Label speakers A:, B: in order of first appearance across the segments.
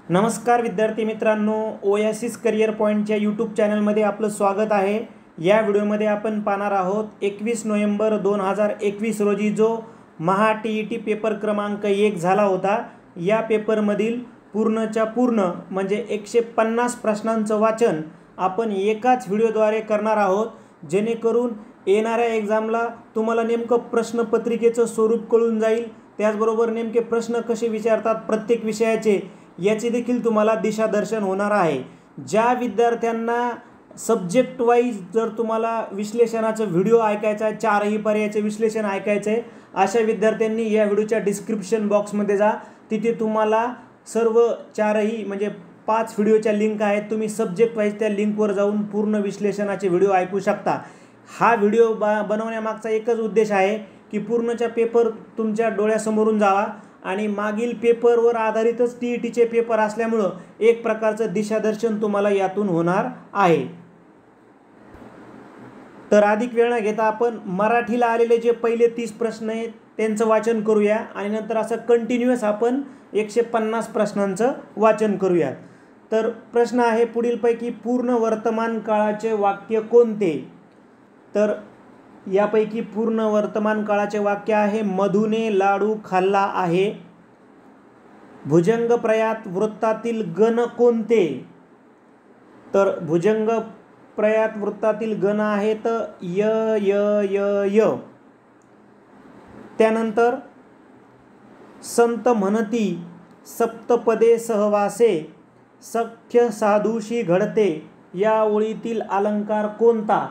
A: नमस्कार विद्यार्थी मित्रांनो, ओएसिस करियर पॉईंटच्या यूट्यूब चॅनलमध्ये आपलं स्वागत आहे। या व्हिडिओमध्ये आपण पाहणार आहोत 21 नोव्हेंबर 2021 रोजी जो महा टीईटी पेपर क्रमांक 1 झाला होता। या पेपरमधील पूर्णच्या पूर्ण म्हणजे 150 प्रश्नांचं वाचन आपण एकाच व्हिडिओद्वारे करणार आहोत, जेणेकरून येणाऱ्या एक्झामला तुम्हाला नेमकं प्रश्नपत्रिकेचं स्वरूप कळून जाईल। त्याचबरोबर नेमके प्रश्न कसे विचारतात प्रत्येक विषयाचे याचे देखील तुम्हाला दिशादर्शन होणार आहे। ज्या विद्यार्थ्यांना सब्जेक्ट वाईज जर तुम्हाला विश्लेषणाचं व्हिडिओ ऐकायचा आहे, चारही पर्यायाचे विश्लेषण ऐकायचे आहे, अशा विद्यार्थ्यांनी या व्हिडिओच्या डिस्क्रिप्शन बॉक्समध्ये जा। तिथे तुम्हाला सर्व चारही म्हणजे 5 व्हिडिओच्या लिंक आहेत। तुम्ही सब्जेक्ट वाईज त्या लिंकवर जाऊन पूर्ण विश्लेषणाचे व्हिडिओ ऐकू शकता। हा व्हिडिओ बनवण्यामागचा एकच उद्देश आहे की पूर्णचा पेपर तुमच्या डोळ्यासमोरून जावा आणि मागील पेपरवर आधारितच टीईटीचे पेपर असल्यामुळे एक प्रकारचं दिशादर्शन तुम्हाला यातून होणार आहे। तर अधिक वेळ न घेता आपण मराठीला आलेले जे पहिले 30 प्रश्न आहेत त्यांचं वाचन करूया आणि नंतर असं कंटिन्यूअस आपण 150 प्रश्नांचं वाचन करूया। तर प्रश्न आहे पुढीलपैकी पूर्ण वर्तमान काळाचे वाक्य कोणते? तर यापैकी पूर्ण वर्तमान काळाचे वाक्य आहे मधुने लाडू खाल्ला आहे। भुजंग प्रयात वृत्तातील गण कोणते? तर भुजंग प्रयात वृत्तातील गण आहेत य य य य। त्यानंतर संत म्हणती सप्तपदे सहवासे सख्य साधूशी घडते या ओळीतील अलंकार कोणता?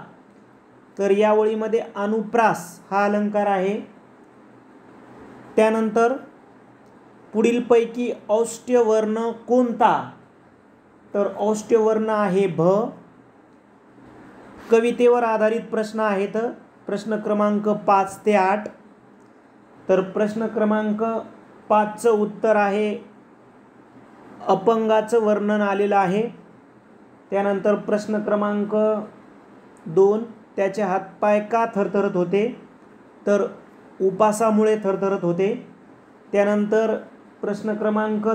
A: तर या ओळीमध्ये अनुप्रास हा अलंकार आहे। त्यानंतर पुढीलपैकी औष्ठ्य वर्ण कोणता? तर औष्ठ्य वर्ण आहे भ। कवितेवर आधारित प्रश्न आहेत, प्रश्न क्रमांक 5 ते 8। तर प्रश्न क्रमांक 5चं उत्तर आहे अपंगाचं वर्णन आलेलं आहे। त्यानंतर प्रश्न क्रमांक 2 त्याचे हातपाय का थरथरत होते? तर उपासामुळे थरथरत होते। त्यानंतर प्रश्न क्रमांक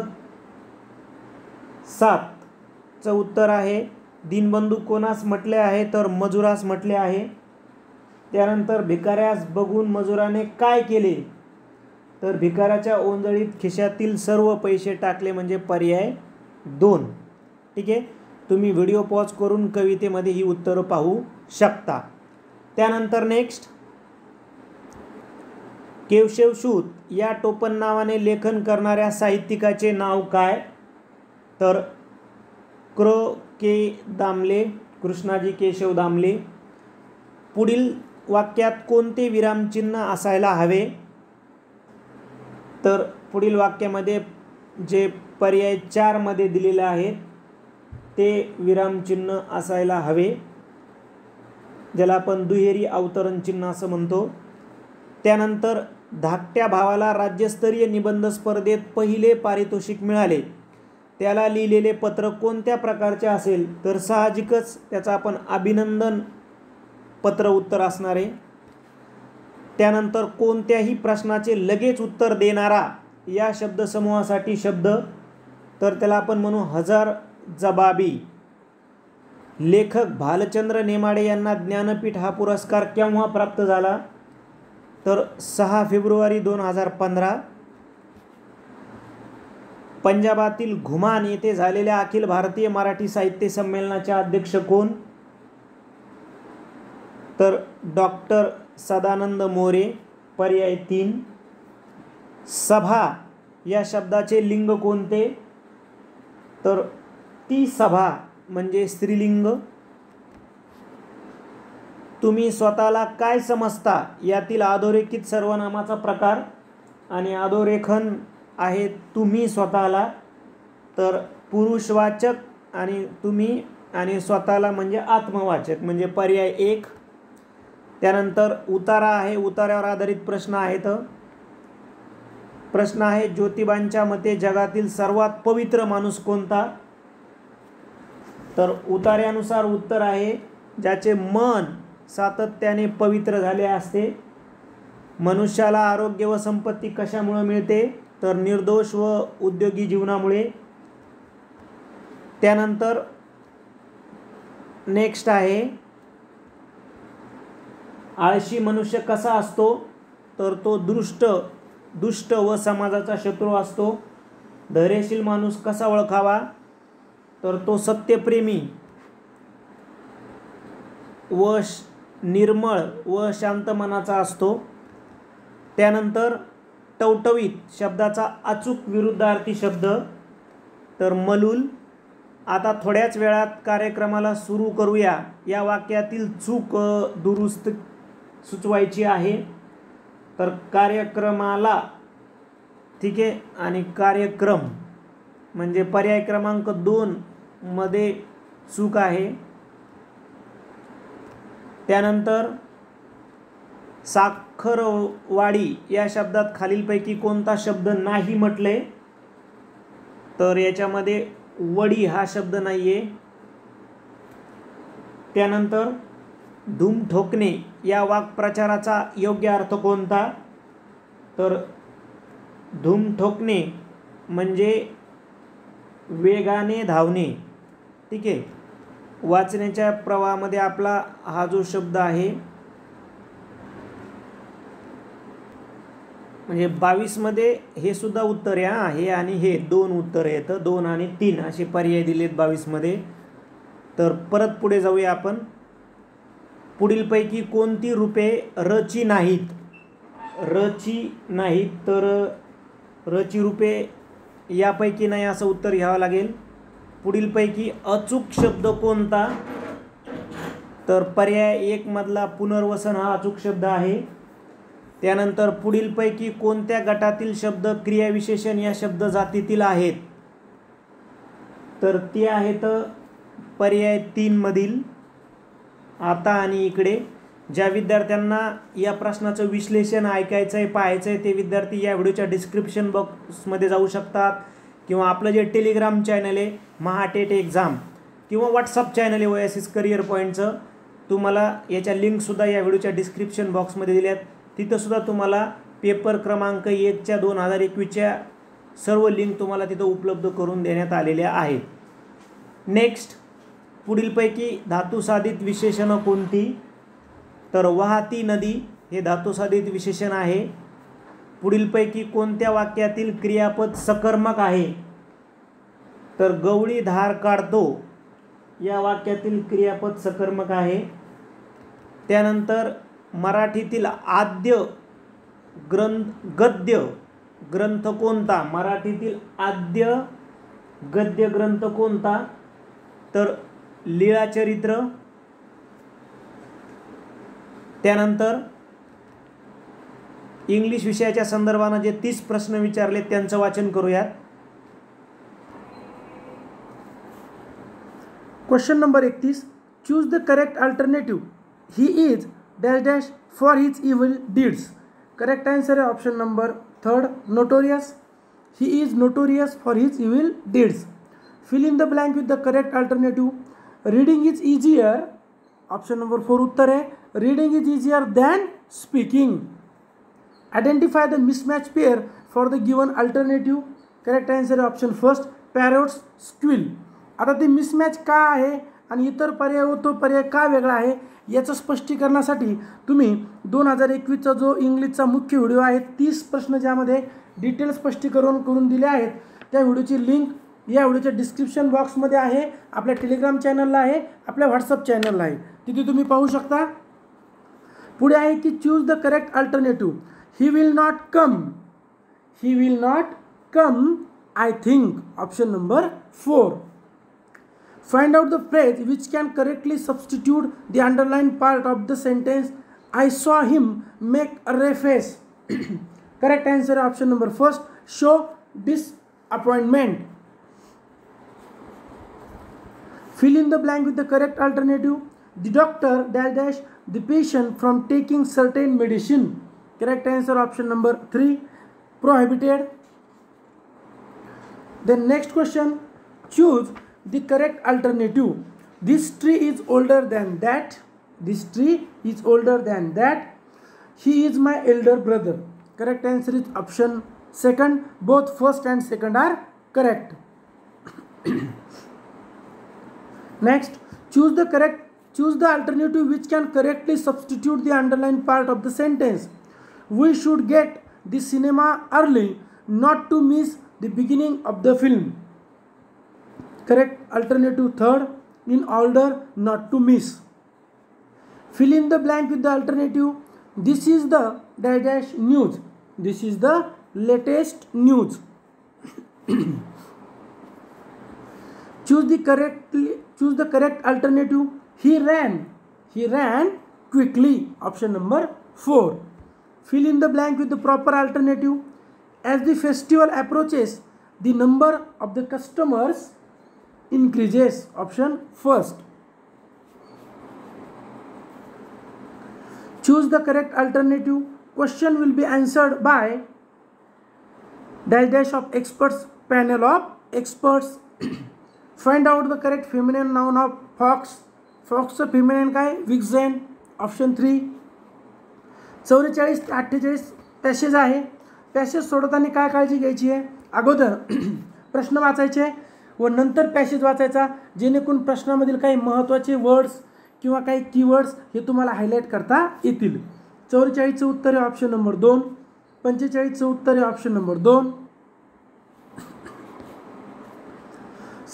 A: 7चं उत्तर आहे दीनबंधू कोणास म्हटले आहे? तर मजुरास म्हटले आहे। त्यानंतर भिकाऱ्यास बघून मजुराने काय केले? तर भिकाऱ्याच्या ओंजळीत खिशातील सर्व पैसे टाकले म्हणजे पर्याय 2। ठीक आहे, तुम्ही व्हिडिओ पॉज करून कवितेमध्ये ही उत्तरं पाहू शकता। त्यानंतर नेक्स्ट केशवसूत या टोपण नावाने लेखन करणाऱ्या साहित्यिकाचे नाव काय? तर के दामले, कृष्णाजी केशव दामले। पुढील वाक्यात कोणते विरामचिन्ह असायला हवे? तर पुढील वाक्यामध्ये जे पर्याय 4 मध्ये दिलेले आहेत ते विरामचिन्ह असायला हवे, ज्याला आपण दुहेरी अवतरण चिन्ह असं म्हणतो। त्यानंतर धाकट्या भावाला राज्यस्तरीय निबंध स्पर्धेत पहिले पारितोषिक मिळाले, त्याला लिहिलेले पत्र कोणत्या प्रकारचे असेल? तर साहजिकच त्याचा आपण अभिनंदन पत्र उत्तर असणार आहे। त्यानंतर कोणत्याही प्रश्नाचे लगेच उत्तर देणारा या शब्दसमूहासाठी शब्द, तर त्याला आपण म्हणू हजर जबाबी। लेखक भालचंद्र नेमाडे यांना ज्ञानपीठ हा पुरस्कार केव्हा प्राप्त झाला? तर 6 फेब्रुवारी 2015। पंजाबातील घुमान येथे झालेल्या अखिल भारतीय मराठी साहित्य संमेलनाचे अध्यक्ष कोण? तर डॉक्टर सदानंद मोरे, पर्याय 3। सभा या शब्दाचे लिंग कोणते? तर ती सभा म्हणजे स्त्रीलिंग। तुम्ही स्वतःला काय समजता यातील अधोरेखित सर्वनामाचा प्रकार आणि अधोरेखन आहे तुम्ही स्वतःला, तर पुरुषवाचक आणि तुम्ही आणि स्वतःला म्हणजे आत्मवाचक म्हणजे पर्याय 1। त्यानंतर उतारा आहे, उतार्यावर आधारित प्रश्न आहेत। प्रश्न आहे ज्योतिबांच्या मते जगातील सर्वात पवित्र माणूस कोणता? तर उतार्यानुसार उत्तर आहे ज्याचे मन सातत्याने पवित्र झाले असते। मनुष्याला आरोग्य व संपत्ती कशामुळे मिळते? तर निर्दोष व उद्योगी जीवनामुळे। त्यानंतर नेक्स्ट आहे, आळशी मनुष्य कसा असतो, तर तो दुष्ट व समाजाचा शत्रू असतो. धैर्यशील माणूस कसा ओळखावा, तर तो सत्यप्रेमी व निर्मळ व शांत मनाचा असतो. त्यानंतर टवटवीत शब्दाचा अचूक विरुद्धार्थी शब्द, तर मलूल. आता थोड्याच वेळात कार्यक्रमाला सुरू करूया या वाक्यातील चूक दुरुस्त सुचवायची आहे. तर कार्यक्रमाला, ठीक आहे, आणि कार्यक्रम म्हणजे पर्याय क्रमांक 2 मध्ये चूक आहे. त्यानंतर साखरवाडी या शब्दात खालीलपैकी कोणता शब्द नाही म्हटले, तर याच्यामध्ये वडी हा शब्द नाही आहे. त्यानंतर धूम ठोकणे या वाक्प्रचाराचा योग्य अर्थ कोणता, तर धूम ठोकणे म्हणजे वेगाने धावणे. ठीक आहे, वाचण्याच्या प्रवाहामध्ये आपला हा जो शब्द आहे, म्हणजे 22 मध्ये हे सुद्धा उत्तर आहे आणि हे 2 उत्तर येतं, 2 आणि 3 असे पर्याय दिलेत 22 मध्ये. तर परत पुढे जाऊया आपण. पुढीलपैकी कोणती रूपे रची नाहीत, तर रची रूपे यापैकी नाही असं उत्तर घ्यावं लागेल. पुढीलपैकी अचूक शब्द कोणता, तर पर्याय 1 मधला पुनर्वसन हा अचूक शब्द आहे. त्यानंतर पुढीलपैकी कोणत्या गटातील शब्द क्रियाविशेषण या शब्द जातीतील आहेत, तर ते आहेत पर्याय 3 मधील आता आणि इकडे. ज्या विद्यार्थ्यांना या प्रश्नाचं विश्लेषण ऐकायचं आहे, पाहायचं आहे, ते विद्यार्थी या व्हिडिओच्या डिस्क्रिप्शन बॉक्समध्ये जाऊ शकतात, किंवा आपलं जे टेलिग्राम चॅनल आहे महाटेट एक्झाम, किंवा व्हॉट्सअप चॅनल आहे ओएसिस करिअर पॉईंटचं, तुम्हाला याच्या लिंकसुद्धा या व्हिडिओच्या डिस्क्रिप्शन बॉक्समध्ये दिल्यात. तिथंसुद्धा तुम्हाला पेपर क्रमांक 1च्या 2021च्या सर्व लिंक तुम्हाला तिथं उपलब्ध करून देण्यात आलेल्या आहेत. नेक्स्ट, पुढीलपैकी धातुसाधित विशेषणं कोणती, तर वाहती नदी हे धातुसाधित विशेषण आहे. पुढीलपैकी कोणत्या वाक्यातील क्रियापद सकर्मक आहे, तर गवळी धार काढतो या वाक्यातील क्रियापद सकर्मक आहे. त्यानंतर मराठीतील आद्य गद्य ग्रंथ कोणता, मराठीतील आद्य गद्य ग्रंथ कोणता, तर लीळाचरित्र. त्यानंतर इंग्लिश विषयाच्या संदर्भाने जे 30 प्रश्न विचारले त्यांचं वाचन करूयात.
B: Question number 31, choose the correct alternative. He is dash dash for his evil deeds. Correct answer आहे option number 3 notorious. He is notorious for his evil deeds. Fill in the blank with the correct alternative. Reading is easier, option number 4 उत्तर आहे. Reading is easier than speaking. Identify the mismatch pair for the given alternative. Correct answer आहे option first parrots squeal. आता ते mismatch का आहे आणि इतर पर्याय व तो पर्याय का वेगळा आहे याचं स्पष्टीकरणासाठी तुम्ही 2021चा जो इंग्लिशचा मुख्य व्हिडिओ आहे 30 प्रश्न ज्यामध्ये डिटेल स्पष्टीकरण करून दिले आहेत, त्या व्हिडिओची लिंक या व्हिडिओच्या डिस्क्रिप्शन बॉक्समध्ये आहे. आपल्या टेलिग्राम चॅनलला आहे, आपल्या व्हॉट्सअप चॅनलला आहे, तिथे तुम्ही पाहू शकता. पुढे आहे की choose the correct alternative. He will not come. He will not come I think, option number 4. Find out the phrase which can correctly substitute the underlined part of the sentence I saw him make a red face. Correct answer option number first show disappointment. Fill in the blank with the correct alternative. The doctor dash dash the patient from taking certain medicine. Correct answer option number 3 prohibited. Then next question, choose the correct alternative. This tree is older than that. This tree is older than that. He is my elder brother. Correct answer is option second. Both first and second are correct. Next, choose the alternative which can correctly substitute the underlined part of the sentence. We should get the cinema early not to miss the beginning of the film. Correct alternative third, in order not to miss. Fill in the blank with the alternative. This is the dash news. This is the latest news. Choose the correct alternative. He ran quickly. Option number 4. Fill in the blank with the proper alternative. As the festival approaches, the number of the customers increases. Option first. Choose the correct alternative. Question will be answered by dash of experts, panel of experts. Find out the correct feminine noun of fox. फॉक्सचं feminine काय? Vixen. Option 3. 44 ते 48 passage आहे. Passage सोडताना काय काळजी घ्यायची आहे? अगोदर प्रश्न वाचायचे व नंतर पॅसेज वाचायचा, जेणेकरून प्रश्नामधील काही महत्त्वाचे वर्ड्स किंवा काही कीवर्ड्स हे तुम्हाला हायलाईट करता येतील. 44चं उत्तर आहे ऑप्शन नंबर 2. 45चं उत्तर आहे ऑप्शन नंबर 2.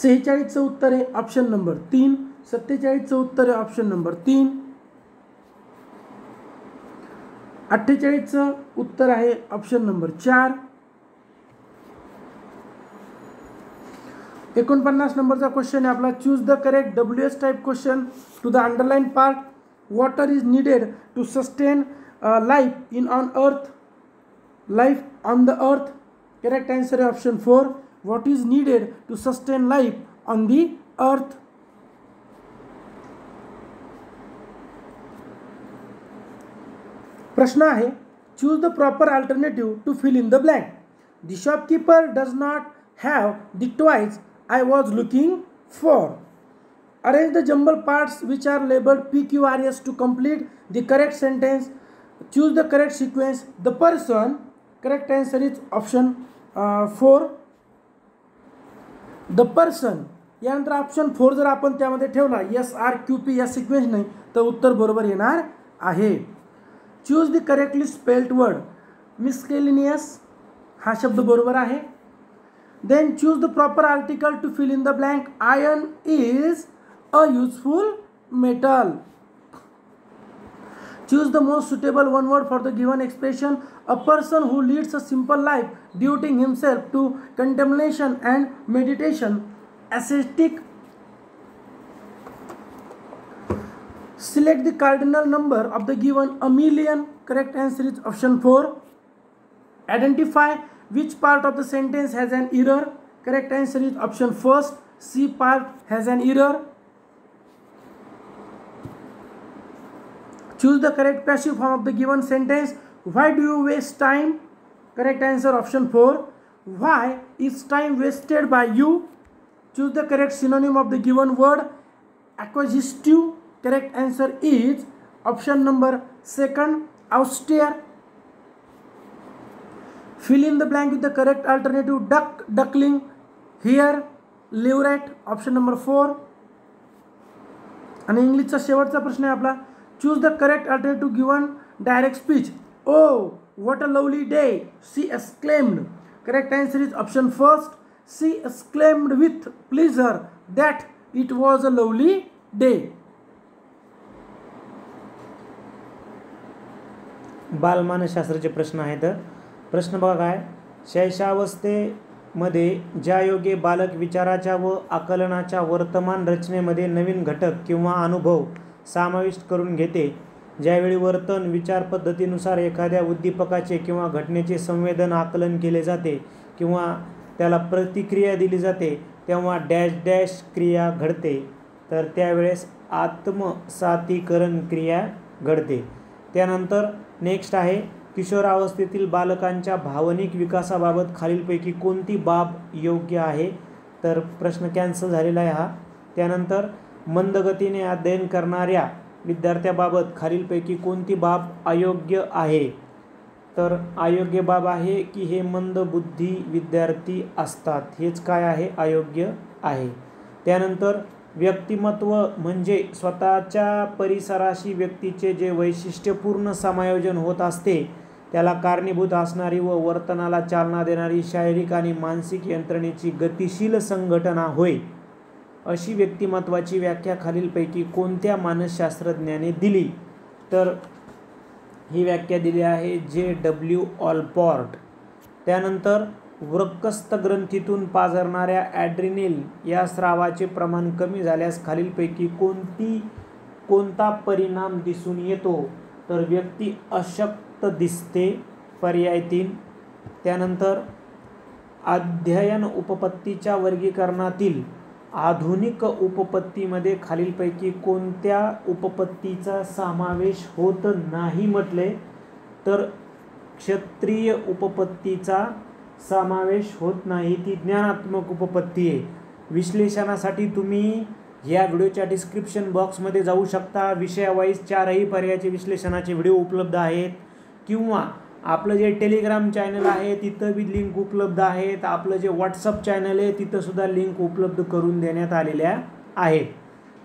B: 46चं उत्तर आहे ऑप्शन नंबर 3. 47चं उत्तर आहे ऑप्शन नंबर 3. 48चं उत्तर आहे ऑप्शन नंबर 4. 49 नंबरचा क्वेश्चन आहे आपला. Choose the correct WS type question to the underline part. Water is needed to sustain life on the earth. Correct answer आहे option 4. What is needed to sustain life on the earth. प्रश्न आहे, choose the proper alternative to fill in the blank. The shopkeeper does not have the toys I was looking for. Arrange the jumbled parts which are labeled PQRS to complete the correct sentence. Choose the correct sequence. The person. Correct answer is option 4. The person. यानंतर option 4 जर आपण त्यामध्ये ठेवला SRQP या sequence नाही तर उत्तर बरोबर येणार आहे. Choose the correctly spelled word. Miscellaneous हा शब्द बरोबर आहे. Then choose the proper article to fill in the blank. Iron is a useful metal. Choose the most suitable one word for the given expression. A person who leads a simple life, devoting himself to contemplation and meditation. Ascetic. Select the cardinal number of the given a million. Correct answer is option 4. Identify which part of the sentence has an error. Correct answer is option 1. C part has an error. Choose the correct passive form of the given sentence. Why do you waste time? Correct answer option 4. Why is time wasted by you? Choose the correct synonym of the given word. Acquisitive. Correct answer is option number 2. Austere. Fill in the blank with the correct alternative. Duck, duckling, hare, leveret. Option number 4. आणि इंग्लिशचा शेवटचा प्रश्न आहे आपला. Choose the correct alternative given direct speech. Oh what a lovely day she exclaimed. Correct answer is option 1. She exclaimed with pleasure that it was a lovely day.
A: बालमानसशास्त्राचे प्रश्न आहेत. प्रश्न बघा काय. शैशवावस्थेमध्ये ज्या योगे बालक विचाराच्या व आकलनाच्या वर्तमान रचनेमध्ये नवीन घटक किंवा अनुभव समाविष्ट करून घेते, ज्यावेळी वर्तन विचार पद्धतीनुसार एखाद्या उद्दीपकाचे किंवा घटनेचे संवेदन आकलन केले जाते किंवा त्याला प्रतिक्रिया दिली जाते, तेव्हा डॅश डॅश क्रिया घडते. तर त्यावेळेस आत्मसातीकरण क्रिया घडते. त्यानंतर नेक्स्ट आहे, किशोरावस्थेतील बालकांच्या भावनिक विकासाबाबत खालीलपैकी कोणती बाब योग्य आहे? तर प्रश्न कॅन्सल झालेला आहे हा. त्यानंतर मंदगतीने अध्ययन करणाऱ्या विद्यार्थ्याबाबत खालीलपैकी कोणती बाब अयोग्य आहे? तर अयोग्य बाब आहे की हे मंदबुद्धी विद्यार्थी असतात, हेच काय आहे? अयोग्य आहे. त्यानंतर व्यक्तिमत्व म्हणजे स्वतःच्या परिसराशी व्यक्तीचे जे वैशिष्ट्यपूर्ण समायोजन होत असते त्याला कारणीभूत असणारी व वर्तनाला चालना देणारी शारीरिक आणि मानसिक यंत्रणेची गतिशील संघटना होय. अशी व्यक्तिमत्वाची व्याख्या खालीलपैकी कोणत्या मानसशास्त्रज्ञाने दिली? तर ही व्याख्या दिली आहे J.W. ऑलपॉर्ट. त्यानंतर वृक्कस्थ ग्रंथीतून पाझरणाऱ्या ॲड्रिनल या स्रावाचे प्रमाण कमी झाल्यास खालीलपैकी कोणता परिणाम दिसून येतो? तर व्यक्ती अशक्त दिसते, पर्याय 3. त्यानंतर अध्ययन उपपत्तीच्या वर्गीकरणातील आधुनिक उपपत्तीमध्ये खालीलपैकी कोणत्या उपपत्तीचा समावेश होत नाही म्हटले? तर क्षत्रिय उपपत्तीचा समावेश होत नाही, ती ज्ञानात्मक उपपत्ती आहे. विश्लेषणासाठी तुम्ही या व्हिडिओच्या डिस्क्रिप्शन बॉक्समध्ये जाऊ शकता. विषयावाईज 4ही पर्यायाचे विश्लेषणाचे व्हिडिओ उपलब्ध आहेत, किंवा आपलं जे टेलिग्राम चॅनल आहे तिथं बी लिंक उपलब्ध आहेत. आपलं जे व्हॉट्सअप चॅनल आहे तिथंसुद्धा लिंक उपलब्ध करून देण्यात आलेल्या आहेत.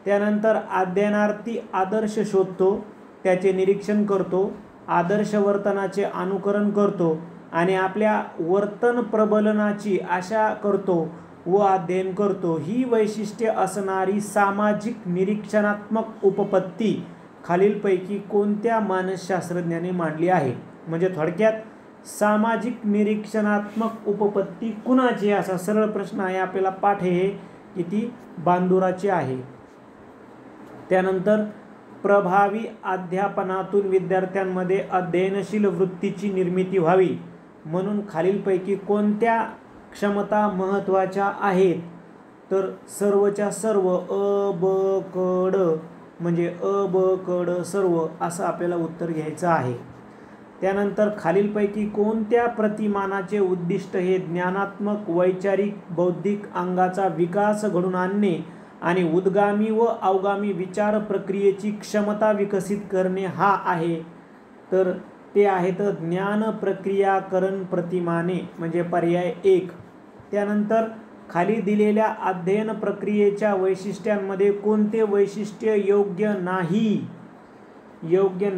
A: त्यानंतर अध्ययनार्थी आदर्श शोधतो, त्याचे निरीक्षण करतो, आदर्श वर्तनाचे अनुकरण करतो आणि आपल्या वर्तन प्रबलनाची आशा करतो व अध्ययन करतो. ही वैशिष्ट्ये असणारी सामाजिक निरीक्षणात्मक उपपत्ती खालीलपैकी कोणत्या मानसशास्त्रज्ञाने मांडली आहे? म्हणजे थोडक्यात सामाजिक निरीक्षणात्मक उपपत्ती कुणाची, असा सरळ प्रश्न आहे. आपल्याला पाठ हे किती बांदुराचे आहे. त्यानंतर प्रभावी अध्यापनातून विद्यार्थ्यांमध्ये अध्ययनशील वृत्तीची निर्मिती व्हावी म्हणून खालीलपैकी कोणत्या क्षमता महत्त्वाच्या आहेत? तर सर्वच्या सर्व, अ ब क ड, म्हणजे अ ब क ड सर्व असं आपल्याला उत्तर घ्यायचं आहे. त्यानंतर खालीलपैकी कोणत्या प्रतिमानाचे उद्दिष्ट हे ज्ञानात्मक, वैचारिक, बौद्धिक अंगाचा विकास घडवून आणणे आणि उद्गामी व अवगामी विचार प्रक्रियेची क्षमता विकसित करणे हा आहे? तर ते आहेत ज्ञान प्रक्रियाकरण प्रतिमाने, म्हणजे पर्याय 1. त्यानंतर खाली दिलेल्या अध्ययन प्रक्रियेच्या वैशिष्ट्यांमध्ये कोणते वैशिष्ट्य योग्य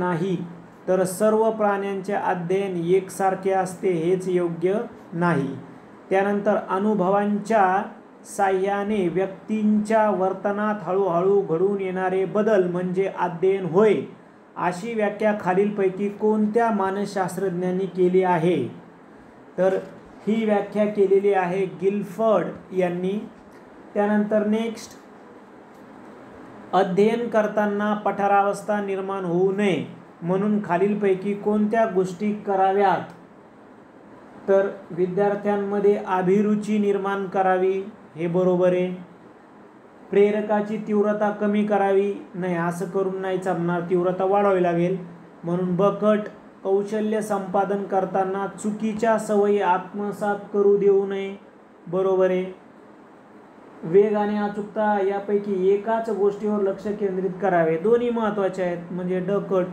A: नाही? तर सर्व प्राण्यांचे अध्ययन एकसारखे असते, हेच योग्य नाही. त्यानंतर अनुभवांच्या साह्याने व्यक्तींच्या वर्तनात हळूहळू घडून येणारे बदल म्हणजे अध्ययन होय. अशी व्याख्या खालीलपैकी कोणत्या मानसशास्त्रज्ञांनी केली आहे? तर ही व्याख्या केलेली आहे गिलफर्ड यांनी. त्यानंतर नेक्स्ट, अध्ययन करताना पठारावस्था निर्माण होऊ नये म्हणून खालीलपैकी कोणत्या गोष्टी कराव्यात? तर विद्यार्थ्यांमध्ये अभिरुची निर्माण करावी, हे बरोबर आहे. प्रेरकाची तीव्रता कमी करावी, नाही असं करून नाही चालणार, तीव्रता वाढवावी लागेल. म्हणून बकट. कौशल्य संपादन करताना चुकीच्या सवयी आत्मसात करू देऊ नये, बरोबर आहे. वेग आणि अचूकता यापैकी एकाच गोष्टीवर लक्ष केंद्रित करावे, दोन्ही महत्त्वाचे आहेत. म्हणजे डकट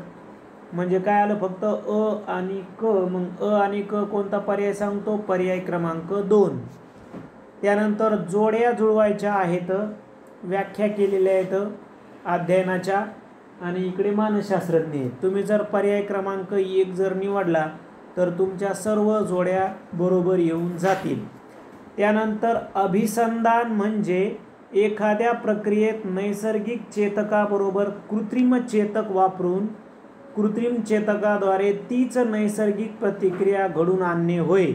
A: म्हणजे काय आलं, फक्त अ आणि क. मग अ आणि क कोणता पर्याय सांगतो? पर्याय क्रमांक 2. त्यानंतर जोड्या जुळवायच्या आहेत, व्याख्या केलेल्या आहेत अध्ययनाच्या, आणि इकडे मानसशास्त्रज्ञ आहेत. तुम्ही जर पर्याय क्रमांक 1 जर निवडला तर तुमच्या सर्व जोड्या बरोबर येऊन जातील. त्यानंतर अभिसंधान म्हणजे एखाद्या प्रक्रियेत नैसर्गिक चेतकाबरोबर कृत्रिम चेतक वापरून कृत्रिम चेतकाद्वारे तीच नैसर्गिक प्रतिक्रिया घडून आणणे होय.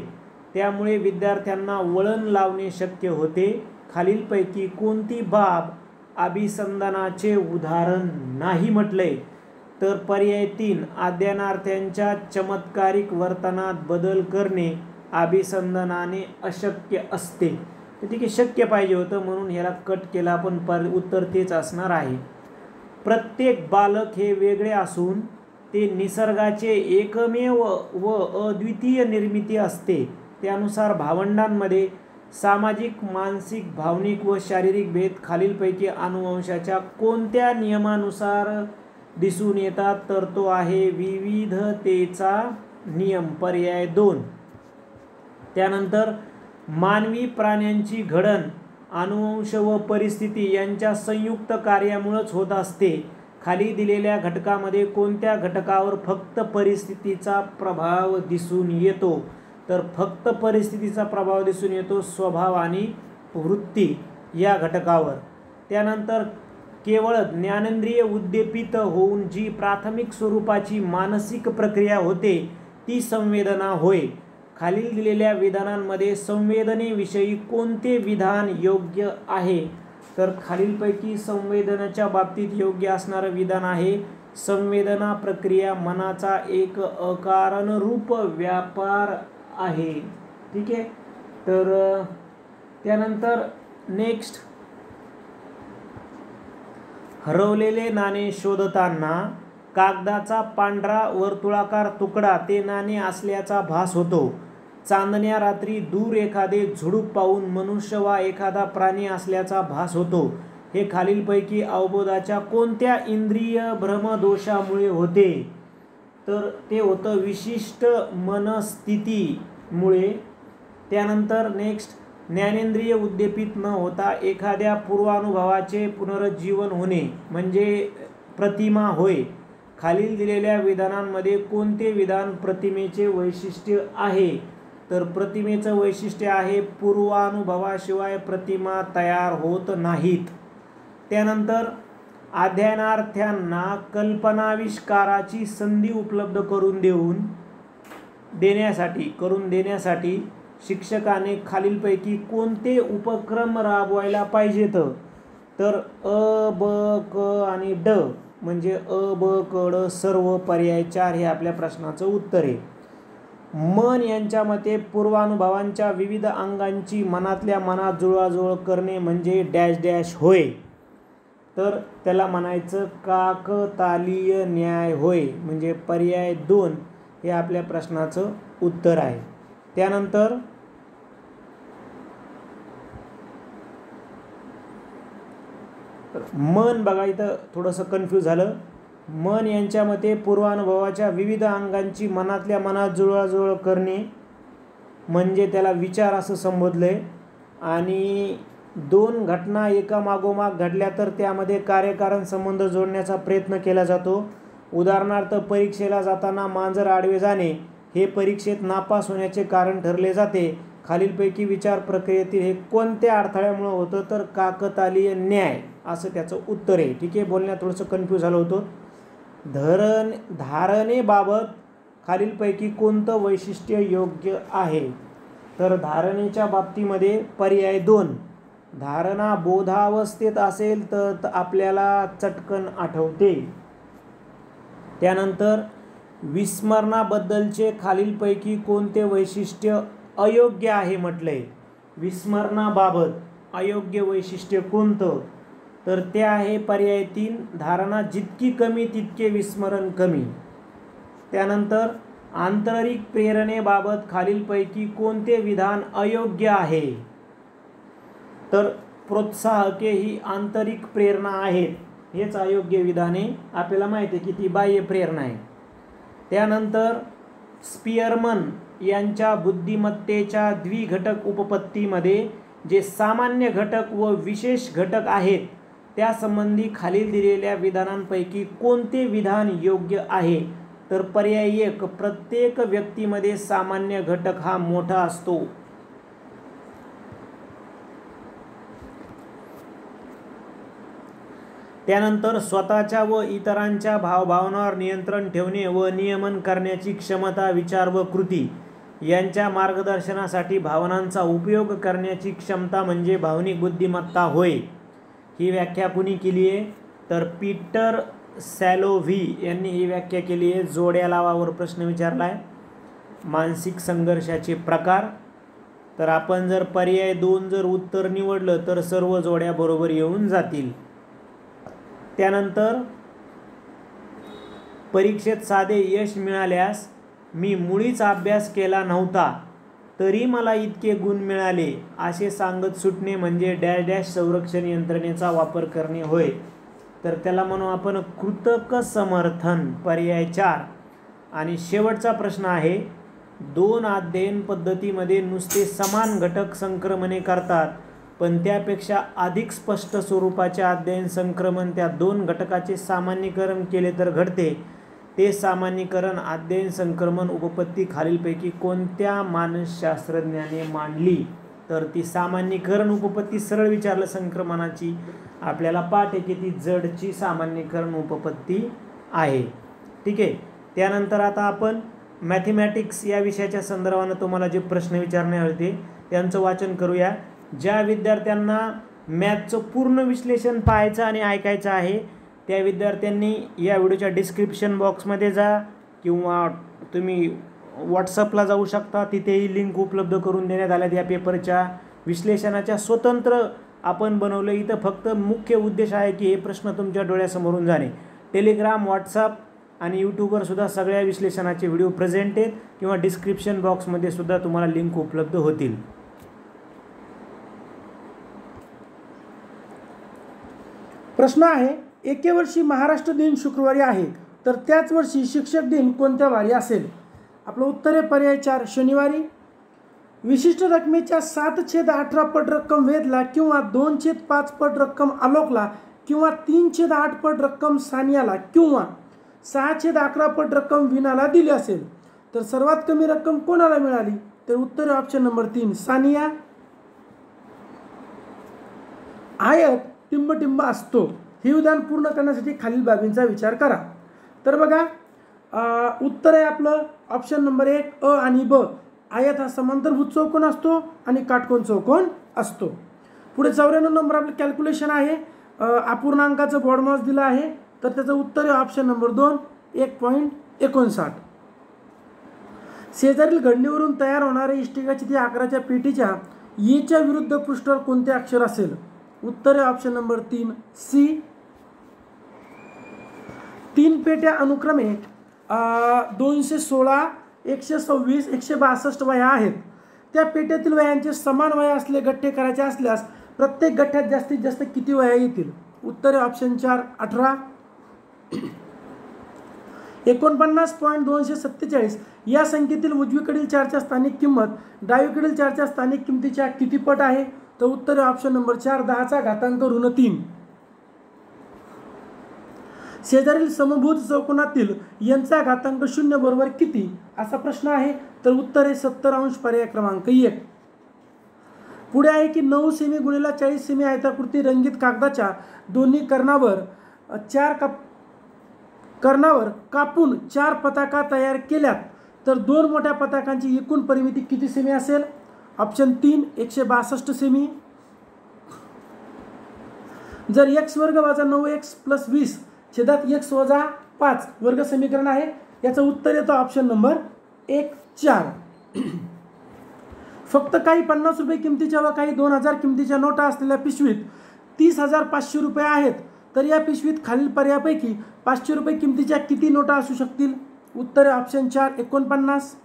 A: त्यामुळे विद्यार्थ्यांना वळण लावणे शक्य होते. खालीलपैकी कोणती बाब अभिसंधानाचे उदाहरण नाही म्हटले? तर पर्याय 3, अध्ययनार्थ्यांच्या चमत्कारिक वर्तनात बदल करणे अभिसंधानाने अशक्य असते. तर ठीक आहे, शक्य पाहिजे होतं म्हणून ह्याला कट केला, पण उत्तर तेच असणार आहे. प्रत्येक बालक हे वेगळे असून ते निसर्गाचे एकमेव व अद्वितीय निर्मिती असते. त्यानुसार भावंडांमध्ये सामाजिक, मानसिक, भावनिक व शारीरिक भेद खालीलपैकी अनुवंशाच्या कोणत्या नियमानुसार दिसून येतात? तर तो आहे विविधतेचा नियम, पर्याय 2. त्यानंतर मानवी प्राण्यांची घडण अनुवंश व परिस्थिती यांच्या संयुक्त कार्यामुळेच होत असते. खाली दिलेल्या घटकामध्ये कोणत्या घटकावर फक्त परिस्थितीचा प्रभाव दिसून येतो? तर फक्त परिस्थितीचा प्रभाव दिसून येतो स्वभाव आणि वृत्ती या घटकावर. त्यानंतर केवळ ज्ञानेंद्रिय उद्दीपित होऊन जी प्राथमिक स्वरूपाची मानसिक प्रक्रिया होते ती संवेदना होय. खालील दिलेल्या विधानांमध्ये संवेदनेविषयी कोणते विधान योग्य आहे? तर खालीलपैकी संवेदनाच्या बाबतीत योग्य असणारं विधान आहे, संवेदना प्रक्रिया मनाचा एक अकारणरूप व्यापार आहे. ठीक आहे. तर त्यानंतर नेक्स्ट, हरवलेले नाणे शोधताना कागदाचा पांढरा वर्तुळाकार तुकडा ते नाणे असल्याचा भास होतो. चांदण्या रात्री दूर एखादे झुडूप पाहून मनुष्य वा एखादा प्राणी असल्याचा भास होतो. हे खालीलपैकी अवबोधाच्या कोणत्या इंद्रिय भ्रमदोषामुळे होते? तर ते होतं विशिष्ट मनस्थितीमुळे. त्यानंतर नेक्स्ट, ज्ञानेंद्रिय उद्दीपित न होता एखाद्या पूर्वानुभवाचे पुनरुज्जीवन होणे म्हणजे प्रतिमा होय. खालील दिलेल्या विधानांमध्ये कोणते विधान प्रतिमेचे वैशिष्ट्य आहे? तर प्रतिमेचं वैशिष्ट्य आहे पूर्वानुभवाशिवाय प्रतिमा तयार होत नाहीत. त्यानंतर अध्ययनार्थ्यांना कल्पनाविष्काराची संधी उपलब्ध करून देण्यासाठी शिक्षकाने खालीलपैकी कोणते उपक्रम राबवायला पाहिजेत? तर अ, ब, क आणि ड म्हणजे अ, ब, क, ड सर्व पर्याय 4 हे आपल्या प्रश्नाचं उत्तर आहे. मन यांच्या मते पूर्वानुभवांच्या विविध अंगांची मनातल्या मनात जुळवाजुळव करणे म्हणजे डॅश डॅश होय. तर त्याला म्हणायचं काकतालीय न्याय होय, म्हणजे पर्याय 2 हे आपल्या प्रश्नाचं उत्तर आहे. त्यानंतर मन, बघा इथं थोडंसं कन्फ्यूज झालं. मन यांच्या मते पूर्वानुभवाच्या विविध अंगांची मनातल्या मनात जुळवाजुळव करणे म्हणजे त्याला विचार असं संबोधलंय. आणि 2 घटना एकामागोमाग घडल्या तर त्यामध्ये कार्यकारण संबंध जोडण्याचा प्रयत्न केला जातो. उदाहरणार्थ परीक्षेला जाताना मांजर आडवे जाणे हे परीक्षेत नापास होण्याचे कारण ठरले जाते. खालीलपैकी विचार प्रक्रियेतील हे कोणत्या अडथळ्यामुळे होतं? तर काकतालीय न्याय असं त्याचं उत्तर आहे. ठीक आहे. बोलण्यात थोडंसं कन्फ्यूज झालं होतं. धारणेबाबत खालीलपैकी कोणतं वैशिष्ट्य योग्य आहे? तर धारणेच्या बाबतीमध्ये पर्याय 2, धारणा बोधावस्थेत असेल तर आपल्याला चटकन आठवते. त्यानंतर विस्मरणाबद्दलचे खालीलपैकी कोणते वैशिष्ट्य अयोग्य आहे म्हटलंय? विस्मरणाबाबत अयोग्य वैशिष्ट्य कोणतं? तर ते आहे पर्याय 3, धारणा जितकी कमी तितके विस्मरण कमी. त्यानंतर आंतरिक प्रेरणेबाबत खालीलपैकी कोणते विधान अयोग्य आहे? तर प्रोत्साहके ही आंतरिक प्रेरणा आहेत, हेच अयोग्य विधाने. आपल्याला माहिती आहे की ती बाह्य प्रेरणा आहे. त्यानंतर स्पियरमन यांच्या बुद्धिमत्तेच्या द्विघटक उपपत्तीमध्ये जे सामान्य घटक व विशेष घटक आहेत त्यासंबंधी खालील दिलेल्या विधानांपैकी कोणते विधान योग्य आहे? तर पर्याय 1, प्रत्येक व्यक्तीमध्ये सामान्य घटक हा मोठा असतो. त्यानंतर स्वतःच्या व इतरांच्या भावभावनांवर नियंत्रण ठेवणे व नियमन करण्याची क्षमता, विचार व कृती यांच्या मार्गदर्शनासाठी भावनांचा उपयोग करण्याची क्षमता म्हणजे भावनिक बुद्धिमत्ता होय. ही व्याख्या कुणी केली आहे? तर पीटर सॅलोव्ही यांनी ही व्याख्या केली आहे. जोड्या लावावर प्रश्न विचारला आहे. मानसिक संघर्षाचे प्रकार. तर आपण जर पर्याय 2 जर उत्तर निवडलं तर सर्व जोड्या बरोबर येऊन जातील. त्यानंतर परीक्षेत साधे यश मिळाल्यास मी मुळीच अभ्यास केला नव्हता तरी मला इतके गुण मिळाले असे सांगत सुटणे म्हणजे डॅश डॅश संरक्षण यंत्रणेचा वापर करणे होय. तर त्याला म्हणू आपण कृतक समर्थन, पर्याय 4. आणि शेवटचा प्रश्न आहे, 2 अध्ययन पद्धतीमध्ये नुसते समान घटक संक्रमणे करतात पण त्यापेक्षा अधिक स्पष्ट स्वरूपाचे अध्ययन संक्रमण त्या दोन घटकाचे सामान्यीकरण केले तर घडते. ते सामान्यीकरण अध्ययन संक्रमण उपपत्ती खालीलपैकी कोणत्या मानसशास्त्रज्ञाने मांडली? तर ती सामान्यीकरण उपपत्ती सरळ विचारलं संक्रमणाची आपल्याला पाठ आहे की ती जडची सामान्यीकरण उपपत्ती आहे. ठीक आहे. त्यानंतर आता आपण मॅथमॅटिक्स या विषयाच्या संदर्भानं तुम्हाला जे प्रश्न विचारणे होते त्यांचं वाचन करूया. ज्या विद्यार्थ्यांना मॅथचं पूर्ण विश्लेषण पाहायचं आणि ऐकायचं आहे त्या विद्यार्थ्यांनी या व्हिडिओच्या डिस्क्रिप्शन बॉक्समध्ये जा किंवा तुम्ही व्हॉट्सअपला जाऊ शकता. तिथेही लिंक उपलब्ध करून देण्यात आल्यात. या पेपरच्या विश्लेषणाच्या स्वतंत्र आपण बनवलं. इथं फक्त मुख्य उद्देश आहे की हे प्रश्न तुमच्या डोळ्यासमोरून जाणे. टेलिग्राम, व्हॉट्सअप आणि यूट्यूबवर सुद्धा सगळ्या विश्लेषणाचे व्हिडिओ प्रेझेंट आहेत किंवा डिस्क्रिप्शन बॉक्समध्ये सुद्धा तुम्हाला लिंक उपलब्ध होतील.
B: प्रश्न आहे, एके वर्षी महाराष्ट्र दिन शुक्रवारी आहे तर त्याच वर्षी शिक्षक दिन कोणत्या वारी असेल? आपलं उत्तर आहे पर्याय 4 शनिवारी. विशिष्ट रकमेच्या 7/18 पट रक्कम वेदला किंवा 2/5 पट रक्कम आलोकला किंवा 3/8 पट रक्कम सानियाला किंवा 6/11 पट रक्कम विनाला दिली असेल तर सर्वात कमी रक्कम कोणाला मिळाली? तर उत्तर आहे ऑप्शन नंबर 3 सानिया. आयत टिंबटिंब असतो हे उदाहरण पूर्ण करण्यासाठी खालील बाबींचा विचार करा. तर बघा उत्तर आहे आपलं ऑप्शन नंबर 1 अ आणि ब. आयत हा समांतरभुज चौकोन असतो आणि काटकोन चौकोन असतो. पुढे 94 नंबर आपलं कॅल्क्युलेशन आहे. अपूर्णांकाचं बॉडमास दिलं आहे तर त्याचं उत्तर आहे ऑप्शन नंबर 2 1.59. शेजारील घडणीवरून तयार होणाऱ्या इष्टिकाची ती आकाराच्या पेटीच्या येच्या विरुद्ध पृष्ठावर कोणते अक्षर असेल? उत्तर आहे ऑप्शन नंबर 3 सी. 3 पेट्या अनुक्रमे 216, 126, 162 वह्या आहेत. त्या पेट्यातील वह्यांचे समान वह्या असले गठ्ठे करायचे असल्यास प्रत्येक गठ्ठ्यात जास्तीत जास्त किती वह्या येतील? उत्तर आहे ऑप्शन 4 18. 49.247 या संख्येतील उजवीकडील 4च्या स्थानिक किंमत डावीकडील 4च्या स्थानिक किमतीच्या किती पट आहे? तर उत्तर आहे ऑप्शन नंबर 4 10⁻³ शेजारील समभुज चौकोनातील यांचा घातांक 0 बरोबर किती असा प्रश्न आहे. तर उत्तर आहे 70° पर्याय क्रमांक 1. पुढे आहे की 9 सेमी गुणिले 40 सेमी आयताकृती रंगीत कागदाच्या दोन्ही कर्णावर कापून 4 पताका तयार केल्यात तर 2 मोठ्या पताकांची एकूण परिमिती किती सेमी असेल? Option 3 162 semi. जर x वर्ग वजा 9x प्लस 20 छेदात x वजा 5 वर्ग समीकरण आहे याचं उत्तर येतं ऑप्शन नंबर 1 4. फक्त काही 50 रुपये किमतीच्या व काही 2000 किमतीच्या नोटा असलेल्या पिशवीत 30,500 रुपये आहेत तर या पिशवीत खालील पर्यायापैकी 500 रुपये किमतीच्या किती नोटा असू शकतील? उत्तर आहे ऑप्शन 4 49.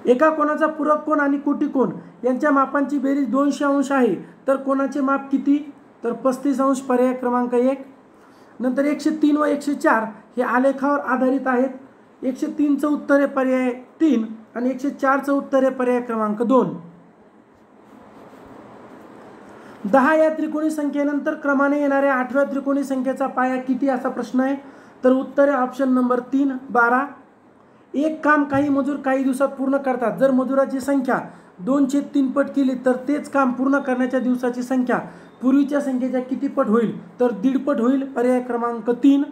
B: एका कोणाचा पूरक कोन आणि कोटी कोन यांच्या मापांची बेरीज 200° आहे तर कोणाचे माप किती? तर 35° पर्याय क्रमांक 1. नंतर 103 व 104 हे आलेखावर आधारित आहेत. 103चं उत्तर आहे पर्याय 3 आणि 104चं उत्तर आहे पर्याय क्रमांक 2. 10 या त्रिकोणी संख्येनंतर क्रमाने येणाऱ्या 8व्या त्रिकोणी संख्येचा पाया किती असा प्रश्न आहे. तर उत्तर आहे ऑप्शन नंबर 3 12. एक काम काही मजूर काही दिवसात पूर्ण करतात. जर मजुराची संख्या 2/3 पट केली तर तेच काम पूर्ण करण्याच्या दिवसाची संख्या पूर्वीच्या संख्येच्या किती पट होईल? तर 1.5 पट होईल पर्याय क्रमांक 3.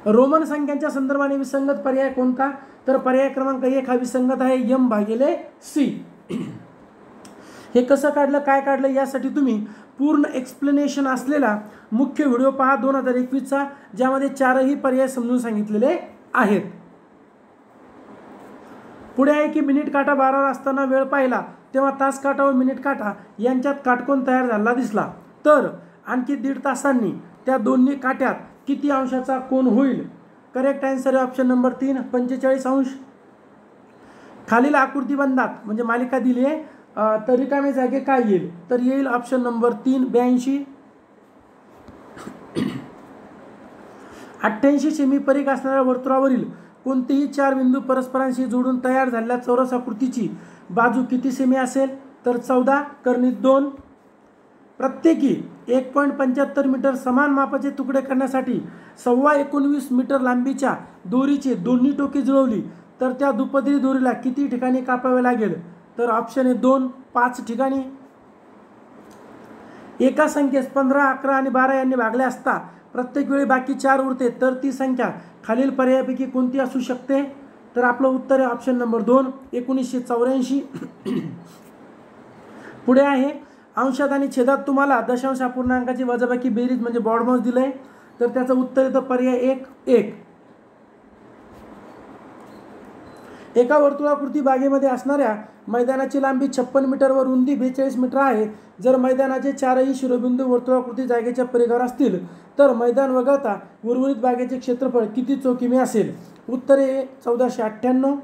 B: रोमन संख्यांच्या संदर्भाने विसंगत पर्याय कोणता? तर पर्याय क्रमांक 1 हा विसंगत आहे m/c. हे कसं काढलं काय काढलं यासाठी तुम्ही पूर्ण एक्सप्लेनेशन असलेला मुख्य व्हिडिओ पहा 2021चा ज्यामध्ये 4ही पर्याय समजून सांगितलेले आहेत. पुढे आहे की मिनिट काटा 12वर असताना वेळ पाहिला तेव्हा तास काटा व मिनिट काटा यांच्यात काटकोन तयार झाला दिसला तर आणखी 1.5 तासांनी त्या दोन्ही काट्यात किती अंशाचा कोन होईल? करेक्ट आन्सर आहे ऑप्शन नंबर 3 45°. खालील आकृतीबंधात म्हणजे मालिका दिली आहे तर रिकामे जागे काय येईल? तर येईल ऑप्शन नंबर 3 82. 88 सेमी परिघ असणाऱ्या वर्तुळावरील कोणतेही 4 बिंदू परस्परांशी जोडून तयार झालेल्या चौरस आकृतीची बाजू किती सेमी असेल? तर 14 कर्णित 2. प्रत्येकी 1.75 मीटर समान मापाचे तुकडे करण्यासाठी 19.25 मीटर लांबीच्या दोरीची दोन्ही टोके जुळवली तर त्या दुपदरी दोरीला किती ठिकाणी कापावे लागेल? तर ऑप्शन आहे 2, 5 ठिकाणी. एका संख्येस 15, 11 आणि 12 यांनी भागले असता प्रत्येक वेळी बाकी 4 उरते तर ती संख्या खालील पर्यायापैकी कोणती असू शकते? तर आपलं उत्तर आहे ऑप्शन नंबर 2, 1984. पुढे आहे अंशात आणि छेदात तुम्हाला दशांश अपूर्णांकाची वजाबाकी बेरीज म्हणजे बॉडमॉस दिलंय तर त्याचं उत्तर येतं पर्याय 1. एका वर्तुळाकृती बागेमध्ये असणाऱ्या मैदानाची लांबी 56 मीटर व रुंदी 42 मीटर आहे. जर मैदानाचे 4ही शिरोबिंदू वर्तुळाकृती जागेच्या परिघावर असतील तर मैदान वगळता उर्वरित बागेचे क्षेत्रफळ किती चौकिमी असेल? उत्तर आहे 1498.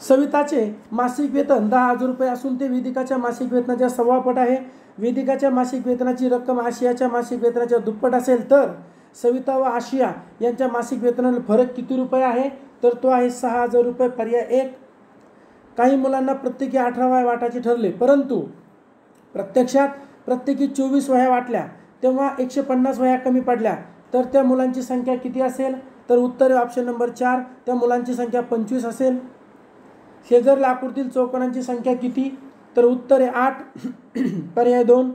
B: सविताचे मासिक वेतन 10,000 रुपये असून ते वेदिकाच्या मासिक वेतनाच्या 1.25 पट आहे. वेदिकाच्या मासिक वेतनाची रक्कम आशियाच्या मासिक वेतनाच्या दुप्पट असेल तर सविता व आशिया यांच्या मासिक वेतनातील फरक किती रुपये आहे? तर तो आहे 6,000 रुपये. पर्याय 1. काही मुलांना प्रत्येकी 18 वह्या वाटायचे ठरले परंतु प्रत्यक्षात प्रत्येकी 24 वह्या वाटल्या तेव्हा 150 वह्या कमी पडल्या तर त्या मुलांची संख्या किती असेल? तर उत्तर आहे ऑप्शन नंबर 4, त्या मुलांची संख्या 25 असेल. शेजारील आकृतीतील चौकोनांची संख्या किती? तर उत्तर आहे 8. पर्याय 2.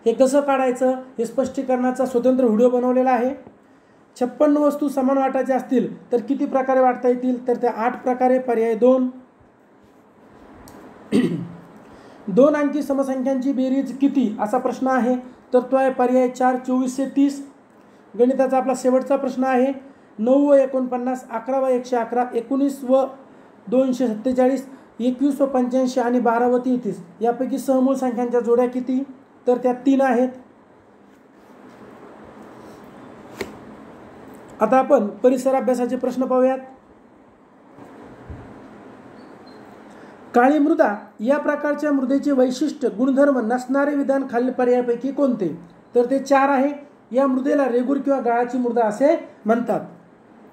B: हे कसं काढायचं हे स्पष्टीकरणाचा स्वतंत्र व्हिडिओ बनवलेला आहे. 56 वस्तू समान वाटायच्या असतील तर किती प्रकारे वाटता येतील? तर त्या 8 प्रकारे. पर्याय 2. 2 अंकी समसंख्यांची बेरीज किती असा प्रश्न आहे तर तो आहे पर्याय 4, 24 से 30. गणिताचा आपला शेवटचा प्रश्न आहे. 9 व 49, 11 व 111, 19 व 247, 21 व 85 आणि 12 व 33 यापैकी सहमूळ संख्यांच्या जोड्या किती? तर त्या 3 आहेत. आता आपण परिसर अभ्यासाचे प्रश्न पाहूयात. काळी मृदा या प्रकारच्या मृदेचे वैशिष्ट्य गुणधर्म नसणारे विधान खालील पर्यायापैकी कोणते? तर ते 4 आहे. या मृदेला रेगूर किंवा गाळाची मृदा असे म्हणतात.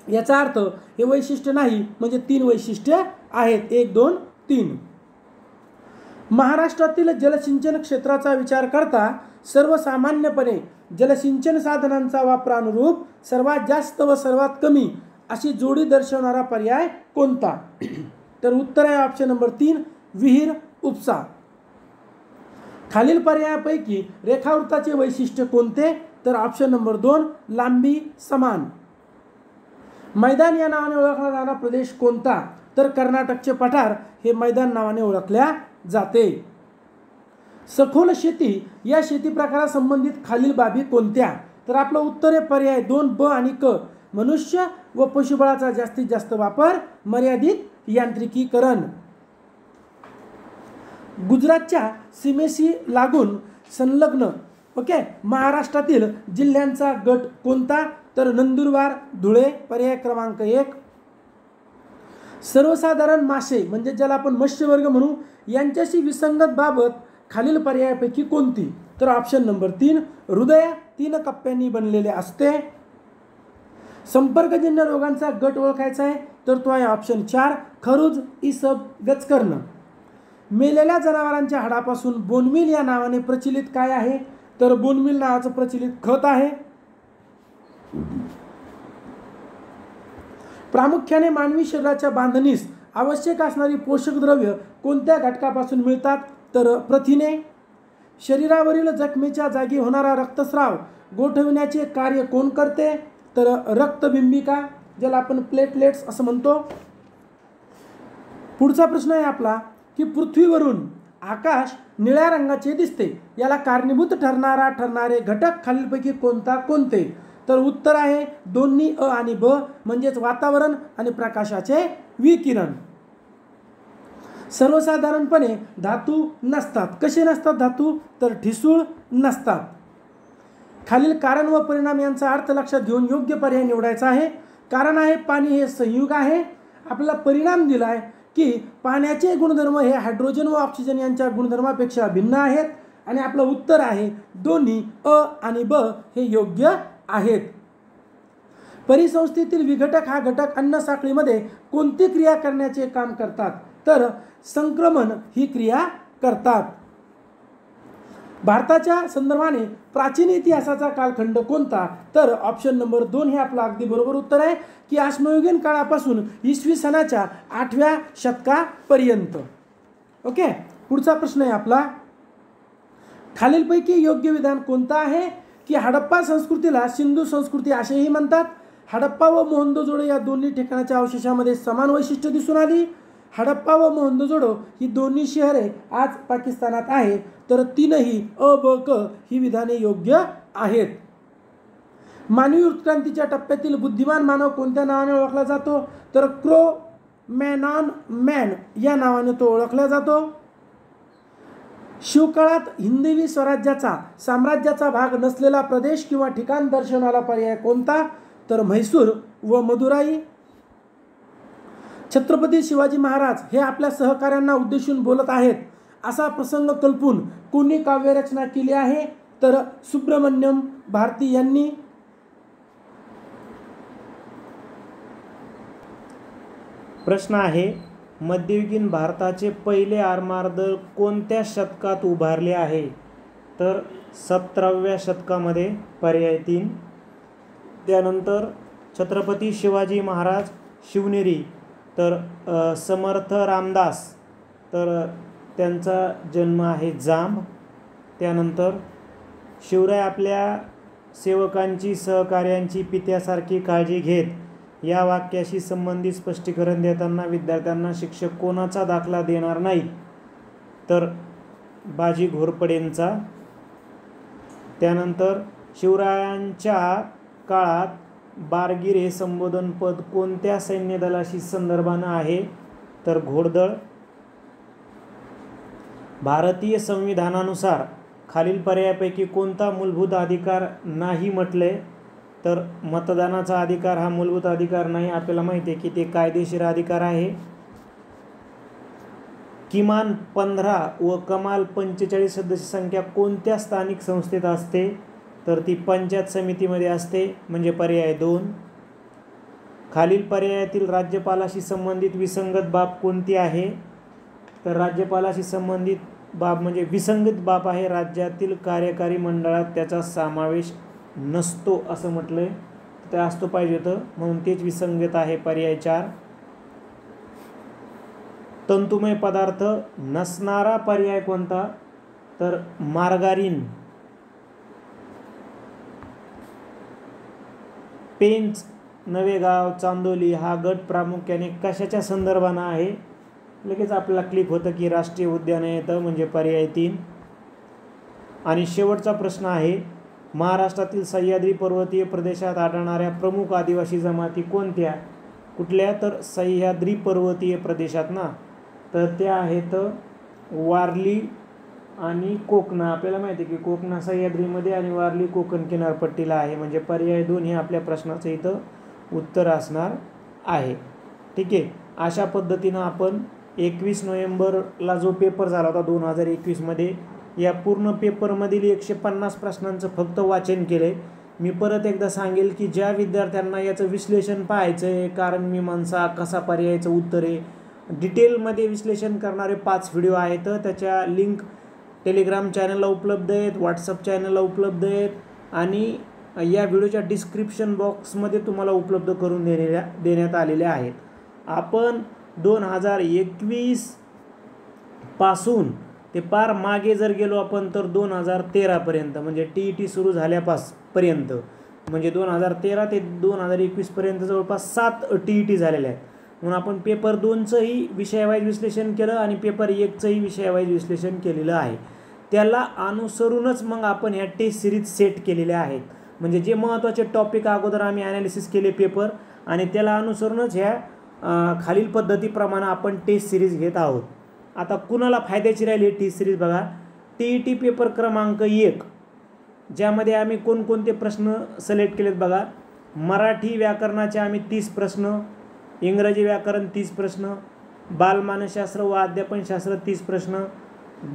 B: याचा अर्थ हे वैशिष्ट्य नाही म्हणजे 3 वैशिष्ट्य आहेत. 1, 2, 3. महाराष्ट्रातील जलसिंचन क्षेत्राचा विचार करता सर्वसामान्यपणे जलसिंचन साधनांचा वापरानुरूप सर्वात जास्त व सर्वात कमी अशी जोडी दर्शवणारा पर्याय कोणता? तर उत्तर आहे ऑप्शन नंबर 3, विहीर उपसा. खालील पर्यायापैकी रेखावृत्ताचे वैशिष्ट्य कोणते? तर ऑप्शन नंबर 2, लांबी समान. मैदान या नावाने ओळखला जाणारा प्रदेश कोणता? तर कर्नाटकचे पठार हे मैदान नावाने ओळखल्या जाते. सखोल शेती या शेती प्रकारासंबंधित खालील बाबी कोणत्या? तर आपलं उत्तर आहे पर्याय 2, ब आणि क. मनुष्य व पशुबळाचा जास्तीत जास्त वापर, मर्यादित यांत्रिकीकरण. गुजरातच्या सीमेशी लागून संलग्न महाराष्ट्रातील जिल्ह्यांचा गट कोणता? तर नंदुरबार, धुळे. पर्याय क्रमांक 1. सर्वसाधारण मासे म्हणजे ज्याला आपण मत्स्यवर्ग म्हणू यांच्याशी विसंगत बाबत खालील पर्यायापैकी कोणती? तर ऑप्शन नंबर 3, हृदय 3 कप्प्यांनी बनलेले असते. संपर्कजन्य रोगांचा गट ओळखायचा आहे तर तो आहे ऑप्शन 4, खरुज, इसब, गचकर्ण. मेलेल्या जनावरांच्या हाडापासून बोनमील या नावाने प्रचलित काय आहे? तर बोनमील नावाचं प्रचलित खत आहे. प्रामुख्याने मानवी शरीराच्या बांधणीस आवश्यक असणारी पोषक द्रव्य कोणत्या घटकापासून मिळतात? तर प्रथिने. शरीरावरील जखमेच्या जागी होणारा रक्तस्राव गोठविण्याचे कार्य कोण करते? तर रक्तबिंबिका ज्याला आपण प्लेटलेट्स असं म्हणतो. पुढचा प्रश्न आहे आपला की पृथ्वीवरून आकाश निळ्या रंगाचे दिसते याला कारणीभूत ठरणारे घटक खालीलपैकी कोणते? तर उत्तर आहे दोन्ही अ आणि ब म्हणजेच वातावरण आणि प्रकाशाचे विकिरण. सर्वसाधारणपणे धातू नसतात. कसे नसतात धातू? तर ठिसूळ नसतात. खालील कारण व परिणाम यांचा अर्थ लक्षात घेऊन योग्य पर्याय निवडायचा आहे. कारण आहे पाणी हे संयुग आहे. आपल्याला परिणाम दिलाय की पाण्याचे गुणधर्म हे हायड्रोजन व ऑक्सिजन यांच्या गुणधर्मापेक्षा भिन्न आहेत आणि आपलं उत्तर आहे दोन्ही अ आणि ब हे योग्य आहेत. परिसंस्थेतील विघटक हा घटक अन्न साखळीमध्ये कोणती क्रिया करण्याचे काम करतात? तर संक्रमण ही क्रिया करतात. भारताच्या संदर्भाने प्राचीन इतिहासाचा कालखंड कोणता? तर ऑप्शन नंबर 2 हे आपलं अगदी बरोबर उत्तर आहे की अश्मयुगीन काळापासून इसवी सनाच्या 8व्या शतकापर्यंत. ओके, पुढचा प्रश्न आहे आपला, खालीलपैकी योग्य विधान कोणतं आहे की हडप्पा संस्कृतीला सिंधू संस्कृती असेही म्हणतात. हडप्पा व मोहनजोदडो या दोन्ही ठिकाणाच्या अवशेषामध्ये समान वैशिष्ट्य दिसून आली. हडप्पा व मोहनजोदडो ही दोन्ही शहरे आज पाकिस्तानात आहेत. तर तीनही अ, ब, क ही विधाने योग्य आहेत. मानवी उत्क्रांतीच्या टप्प्यातील बुद्धिमान मानव कोणत्या नावाने ओळखला जातो? तर क्रो-मॅनॉन मॅन या नावाने तो ओळखला जातो. शिवकाळात हिंदवी स्वराज्याचा साम्राज्याचा भाग नसलेला प्रदेश किंवा ठिकाण दर्शवणारा पर्याय कोणता? तर म्हैसूर व मदुराई. छत्रपती शिवाजी महाराज हे आपल्या सहकाऱ्यांना उद्देशून बोलत आहेत असा प्रसंग कल्पून कोणी काव्यरचना केली आहे? तर सुब्रमण्यम भारती यांनी.
A: प्रश्न आहे, मध्ययुगीन भारताचे पहिले आरमारदळ कोणत्या शतकात उभारले आहे? तर 17व्या शतकामध्ये, पर्याय 3. त्यानंतर छत्रपती शिवाजी महाराज शिवनेरी, तर समर्थ रामदास, तर त्यांचा जन्म आहे जांब. त्यानंतर शिवराय आपल्या सेवकांची सहकार्यांची पित्यासारखी काळजी घेत या वाक्याशी संबंधित स्पष्टीकरण देताना विद्यार्थ्यांना शिक्षक कोणाचा दाखला देणार नाहीत? तर बाजी घोरपडेंचा. त्यानंतर शिवरायांच्या काळात बारगीर हे संबोधन पद कोणत्या सैन्य दलाशी संदर्भानं आहे? तर घोडदळ. भारतीय संविधानानुसार खालील पर्यायापैकी कोणता मूलभूत अधिकार नाही म्हटले? तर मतदानाचा अधिकार हा मूलभूत अधिकार नाही. आपल्याला माहिती आहे की ते कायदेशीर अधिकार आहे. किमान 15 व कमाल 45 सदस्य संख्या कोणत्या स्थानिक संस्थेत असते? तर ती पंचायत समितीमध्ये असते, म्हणजे पर्याय 2. खालील पर्यायातील राज्यपालाशी संबंधित विसंगत बाब कोणती आहे? तर राज्यपालाशी संबंधित बाब म्हणजे विसंगत बाब आहे, राज्यातील कार्यकारी मंडळात त्याचा समावेश नसतो असं म्हटलंय. ते असतो पाहिजे होतं, म्हणून तेच विसंगत आहे, पर्याय 4. तंतुमय पदार्थ नसणारा पर्याय कोणता? तर मार्गारीन. पेंच, नवेगाव, चांदोली हा गट प्रामुख्याने कशाच्या संदर्भानं आहे? लगेच आपल्याला क्लिक होतं की राष्ट्रीय उद्यान येतं, म्हणजे पर्याय 3. आणि शेवटचा प्रश्न आहे, महाराष्ट्रातील सह्याद्री पर्वतीय प्रदेशात आढळणाऱ्या प्रमुख आदिवासी जमाती कोणत्या? कुठल्या? तर सह्याद्री पर्वतीय प्रदेशात ना, तर त्या आहेत वारली आणि कोकणा. आपल्याला माहिती आहे की कोकणा सह्याद्रीमध्ये आणि वारली कोकण किनारपट्टीला आहे, म्हणजे पर्याय 2 हे आपल्या प्रश्नाचं इथं उत्तर असणार आहे. ठीक आहे, अशा पद्धतीनं आपण 21 नोव्हेंबरला जो पेपर झाला होता 2021मध्ये, या पूर्ण पेपरमधील 150 प्रश्नांचं फक्त वाचन केलं आहे. मी परत एकदा सांगेल की ज्या विद्यार्थ्यांना याचं विश्लेषण पाहायचं आहे, कारण मीमांसा कसा पर्यायाचं उत्तर आहे, डिटेलमध्ये विश्लेषण करणारे 5 व्हिडिओ आहेत. त्याच्या लिंक टेलिग्राम चॅनलला उपलब्ध आहेत, व्हॉट्सअप चॅनलला उपलब्ध आहेत आणि या व्हिडिओच्या डिस्क्रिप्शन बॉक्समध्ये तुम्हाला उपलब्ध करून देण्यात आलेल्या आहेत. आपण 2021 पासून ते पार मागे जर गेलो आपण तर 2013 पर्यंत, म्हणजे TET सुरू झाल्यापासून म्हणजे 2013 ते 2021 पर्यंत जवळपास 7 TET झालेले आहेत. म्हणून आपण पेपर 2चंही विषयवाईज विश्लेषण केलं आणि पेपर 1चंही विषयवाईज विश्लेषण केलेलं आहे. त्याला अनुसरूनच मग आपण ह्या टेस्ट सिरीज सेट केलेल्या आहेत. म्हणजे जे महत्त्वाचे टॉपिक अगोदर आम्ही ॲनालिसिस केले पेपर, आणि त्याला अनुसरूनच ह्या खालील पद्धतीप्रमाणे आपण टेस्ट सिरीज घेत आहोत. आता कुणाला फायद्याची राहिली टेस्ट सिरीज बघा. TET पेपर क्रमांक 1 ज्यामध्ये आम्ही कोणकोणते प्रश्न सिलेक्ट केलेत बघा. मराठी व्याकरणाचे आम्ही 30 प्रश्न, इंग्रजी व्याकरण 30 प्रश्न, बालमानसशास्त्र व अध्यापनशास्त्र 30 प्रश्न,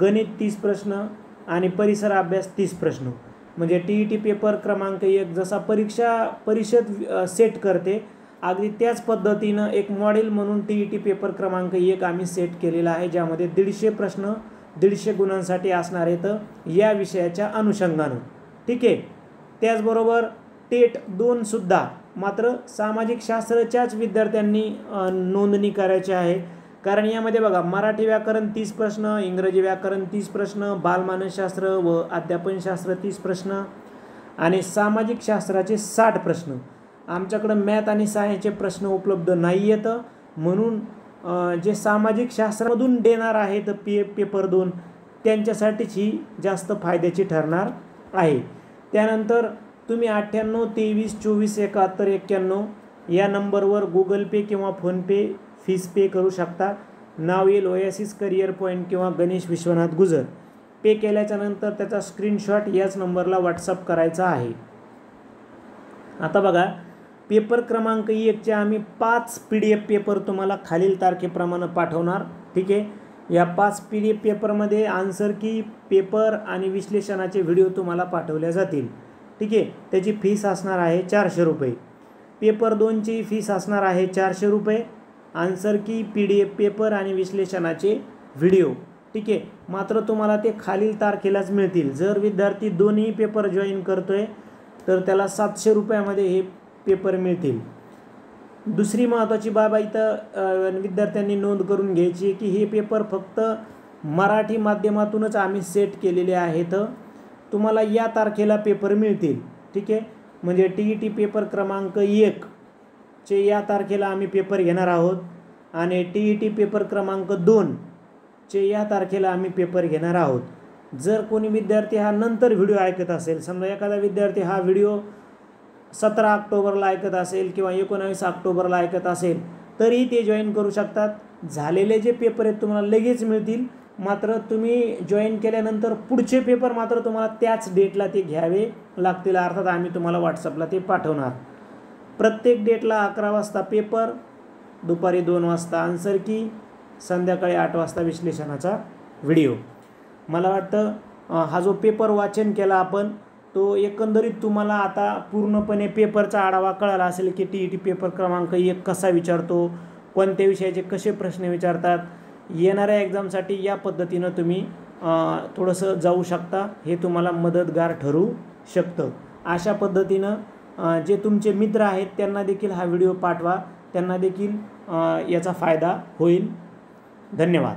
A: गणित 30 प्रश्न आणि परिसर अभ्यास 30 प्रश्न. म्हणजे TET पेपर क्रमांक 1 जसा परीक्षा परिषद सेट करते अगदी त्याच पद्धतीनं एक मॉडेल म्हणून TET पेपर क्रमांक 1 आम्ही सेट केलेला आहे, ज्यामध्ये 150 प्रश्न 150 गुणांसाठी असणार आहेत या विषयाच्या अनुषंगानं. ठीक आहे. त्याचबरोबर टेट 2 सुद्धा मात्र सामाजिक शास्त्राच्याच विद्यार्थ्यांनी नोंदणी करायची आहे, कारण यामध्ये बघा मराठी व्याकरण 30 प्रश्न, इंग्रजी व्याकरण 30 प्रश्न, बालमानसशास्त्र व अध्यापनशास्त्र 30 प्रश्न आणि सामाजिक शास्त्राचे 60 प्रश्न. आमच्याकडं मॅथ आणि सायन्सचे प्रश्न उपलब्ध नाही आहेत, म्हणून जे सामाजिक शास्त्रामधून देणार आहेत पेपर 2 त्यांच्यासाठीच ही जास्त फायद्याची ठरणार आहे. त्यानंतर तुम्ही 98 23 24 71 91 या नंबरवर गुगल पे किंवा फोनपे फीस पे करू शकता. नाव येईल ओएसिस करिअर पॉईंट किंवा गणेश विश्वनाथ गुजर. पे केल्याच्या नंतर त्याचा स्क्रीनशॉट याच नंबरला व्हॉट्सअप करायचा आहे. आता बघा पेपर क्रमांक 1चे आम्ही 5 PDF पेपर तुम्हाला खालील तारखेप्रमाणे पाठवणार. ठीक आहे. या 5 PDF पेपरमध्ये आन्सर की पेपर आणि विश्लेषणाचे व्हिडिओ तुम्हाला पाठवले जातील. ठीक आहे. त्याची फीस असणार आहे 400 रुपये. पेपर 2ची फीस असणार आहे 400 रुपये. आन्सर की PDF पेपर आणि विश्लेषणाचे व्हिडिओ. ठीक आहे. मात्र तुम्हाला ते खालील तारखेलाच मिळतील. जर विद्यार्थी दोन्ही पेपर जॉईन करतोय तर त्याला 700 रुपयामध्ये हे पेपर मिळतील. दुसरी महत्त्वाची बाब इथं विद्यार्थ्यांनी नोंद करून घ्यायची की हे पेपर फक्त मराठी माध्यमातूनच आम्ही सेट केलेले आहेत. तुम्हाला या तारखेला पेपर मिळतील. ठीक आहे. म्हणजे TET पेपर क्रमांक 1 चे या तारखेला आम्ही पेपर घेणार आहोत आणि TET पेपर क्रमांक 2 चे या तारखेला आम्ही पेपर घेणार आहोत. जर कोणी विद्यार्थी हा नंतर व्हिडिओ ऐकत असेल, समजा एखादा विद्यार्थी हा व्हिडिओ 17 ऑक्टोबरला ऐकत असेल किंवा 19 ऑक्टोबरला ऐकत असेल तरी ते जॉईन करू शकतात. झालेले जे पेपर आहेत तुम्हाला लगेच मिळतील. मात्र तुम्ही जॉईन केल्यानंतर पुढचे पेपर मात्र तुम्हाला त्याच डेटला ते घ्यावे लागतील. अर्थात आम्ही तुम्हाला व्हॉट्सअपला ते पाठवणार. प्रत्येक डेटला 11 वाजता पेपर, दुपारी 2 वाजता आन्सर की, संध्याकाळी 8 वाजता विश्लेषणाचा व्हिडिओ. मला वाटतं हा जो पेपर वाचन केला आपण तो एकंदरीत तुम्हाला आता पूर्णपणे पेपरचा आढावा कळाला असेल की TET पेपर क्रमांक 1 कसा विचारतो, कोणत्या विषयाचे कसे प्रश्न विचारतात. येणाऱ्या एक्झामसाठी या पद्धतीनं तुम्ही थोडंसं जाऊ शकता. हे तुम्हाला मदतगार ठरू शकतं. अशा पद्धतीनं जे तुमचे मित्र आहेत त्यांना देखील हा व्हिडिओ पाठवा, त्यांना देखील याचा फायदा होईल. धन्यवाद.